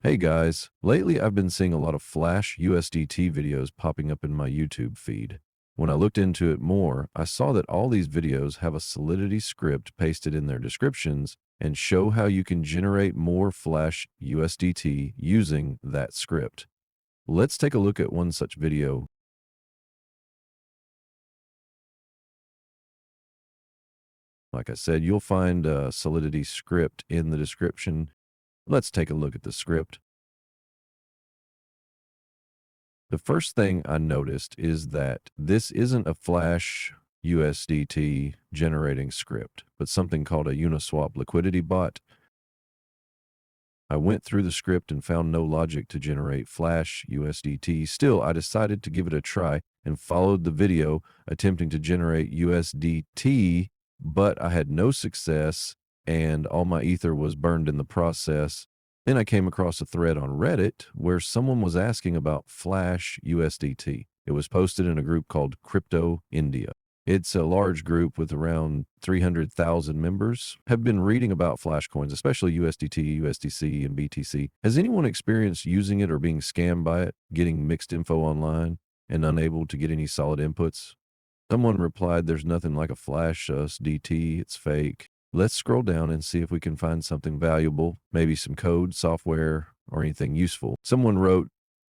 Hey guys, lately I've been seeing a lot of Flash USDT videos popping up in my YouTube feed. When I looked into it more, I saw that all these videos have a Solidity script pasted in their descriptions and show how you can generate more Flash USDT using that script. Let's take a look at one such video. Like I said, you'll find a Solidity script in the description. Let's take a look at the script. The first thing I noticed is that this isn't a Flash USDT generating script, but something called a Uniswap liquidity bot. I went through the script and found no logic to generate Flash USDT. Still, I decided to give it a try and followed the video attempting to generate USDT, but I had no success and all my ether was burned in the process. Then I came across a thread on Reddit where someone was asking about Flash USDT. It was posted in a group called Crypto India. It's a large group with around 300,000 members. Have been reading about Flash coins, especially USDT, USDC, and BTC. Has anyone experienced using it or being scammed by it, getting mixed info online, and unable to get any solid inputs? Someone replied, "There's nothing like a Flash USDT. It's fake." Let's scroll down and see if we can find something valuable, maybe some code, software, or anything useful. Someone wrote,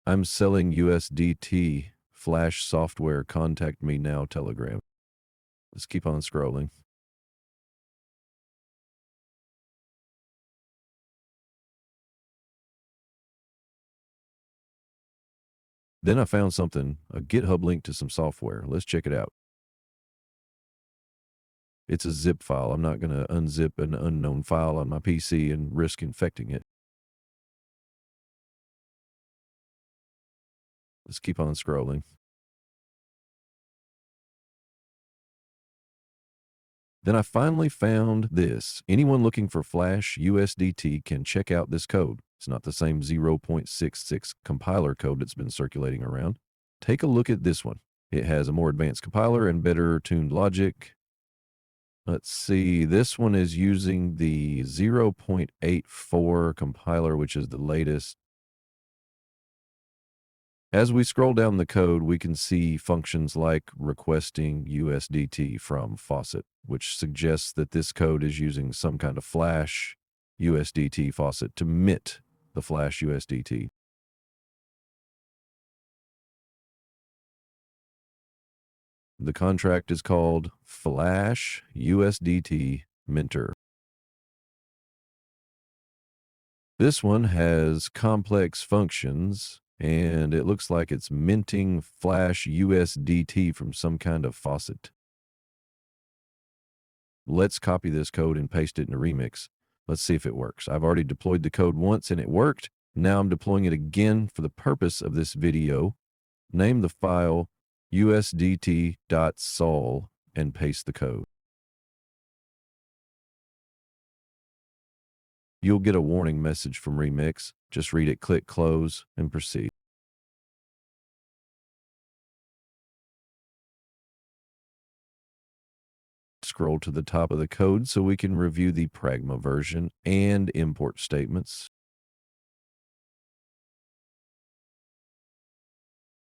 "I'm selling USDT. Flash software. Contact me now, Telegram." Let's keep on scrolling. Then I found something, a GitHub link to some software. Let's check it out. It's a zip file. I'm not going to unzip an unknown file on my PC and risk infecting it. Let's keep on scrolling. Then I finally found this. Anyone looking for Flash USDT can check out this code. It's not the same 0.66 compiler code that's been circulating around. Take a look at this one. It has a more advanced compiler and better tuned logic. Let's see, this one is using the 0.84 compiler, which is the latest. As we scroll down the code, we can see functions like requesting USDT from faucet, which suggests that this code is using some kind of Flash USDT faucet to mint the Flash USDT. The contract is called Flash USDT Minter. This one has complex functions, and it looks like it's minting Flash USDT from some kind of faucet. Let's copy this code and paste it in a remix. Let's see if it works. I've already deployed the code once and it worked. Now I'm deploying it again for the purpose of this video. Name the file usdt.sol and paste the code. You'll get a warning message from Remix. Just read it, click close, and proceed. Scroll to the top of the code so we can review the Pragma version and import statements.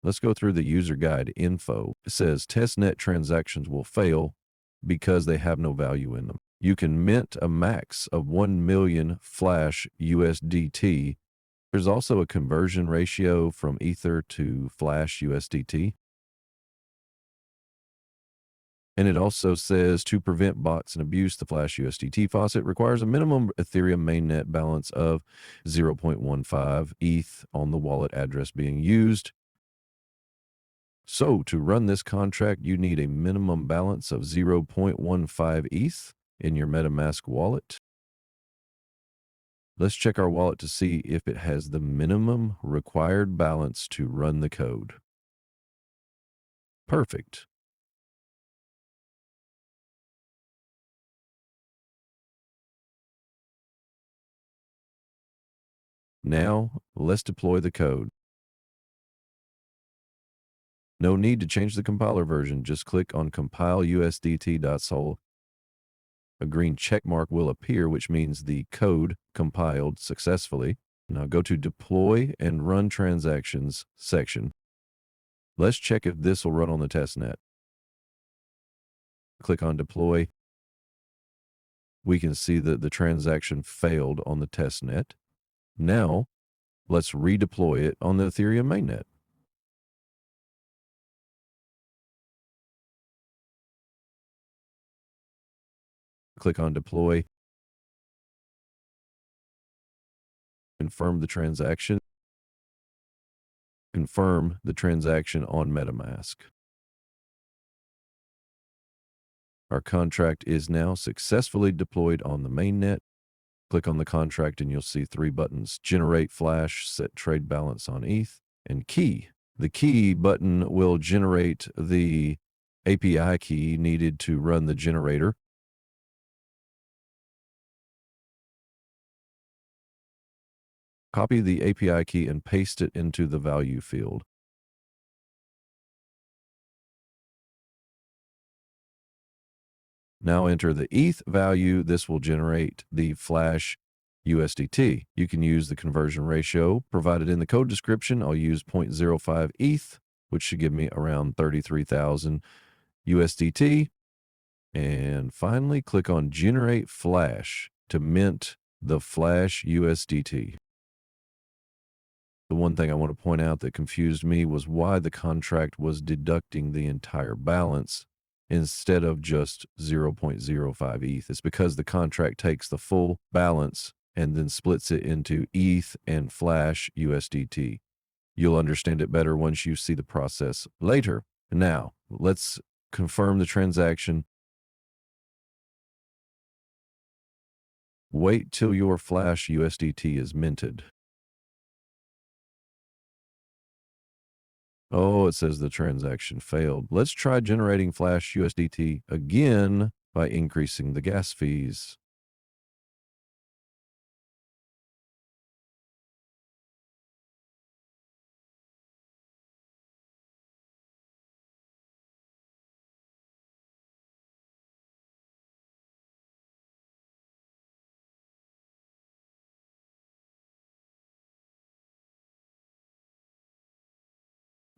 Let's go through the user guide info. It says testnet transactions will fail because they have no value in them. You can mint a max of 1 million Flash USDT. There's also a conversion ratio from Ether to Flash USDT. And it also says to prevent bots and abuse, the Flash USDT faucet requires a minimum Ethereum mainnet balance of 0.15 ETH on the wallet address being used. So to run this contract, you need a minimum balance of 0.15 ETH in your MetaMask wallet. Let's check our wallet to see if it has the minimum required balance to run the code. Perfect. Now, let's deploy the code. No need to change the compiler version. Just click on compile usdt.sol. A green check mark will appear, which means the code compiled successfully. Now go to Deploy and Run Transactions section. Let's check if this will run on the testnet. Click on Deploy. We can see that the transaction failed on the testnet. Now, let's redeploy it on the Ethereum mainnet. Click on Deploy. Confirm the transaction. Confirm the transaction on MetaMask. Our contract is now successfully deployed on the mainnet. Click on the contract and you'll see 3 buttons: Generate Flash, Set Trade Balance on ETH, and Key. The Key button will generate the API key needed to run the generator. Copy the API key and paste it into the value field. Now enter the ETH value. This will generate the Flash USDT. You can use the conversion ratio provided in the code description. I'll use 0.05 ETH, which should give me around 33,000 USDT. And finally, click on Generate Flash to mint the Flash USDT. The one thing I want to point out that confused me was why the contract was deducting the entire balance instead of just 0.05 ETH. It's because the contract takes the full balance and then splits it into ETH and Flash USDT. You'll understand it better once you see the process later. Now, let's confirm the transaction. Wait till your Flash USDT is minted. Oh, it says the transaction failed. Let's try generating Flash USDT again by increasing the gas fees.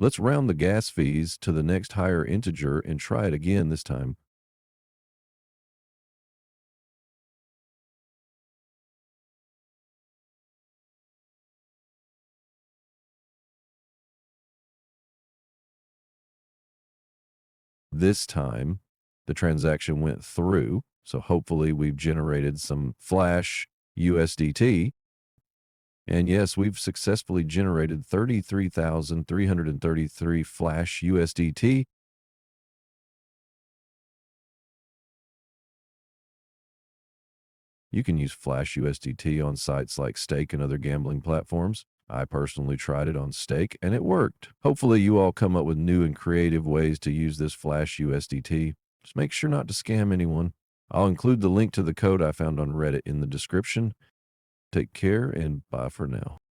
Let's round the gas fees to the next higher integer and try it again this time. This time, the transaction went through, so hopefully we've generated some Flash USDT. And yes, we've successfully generated 33,333 Flash USDT. You can use Flash USDT on sites like Stake and other gambling platforms. I personally tried it on Stake and it worked. Hopefully you all come up with new and creative ways to use this Flash USDT. Just make sure not to scam anyone. I'll include the link to the code I found on Reddit in the description. Take care and bye for now.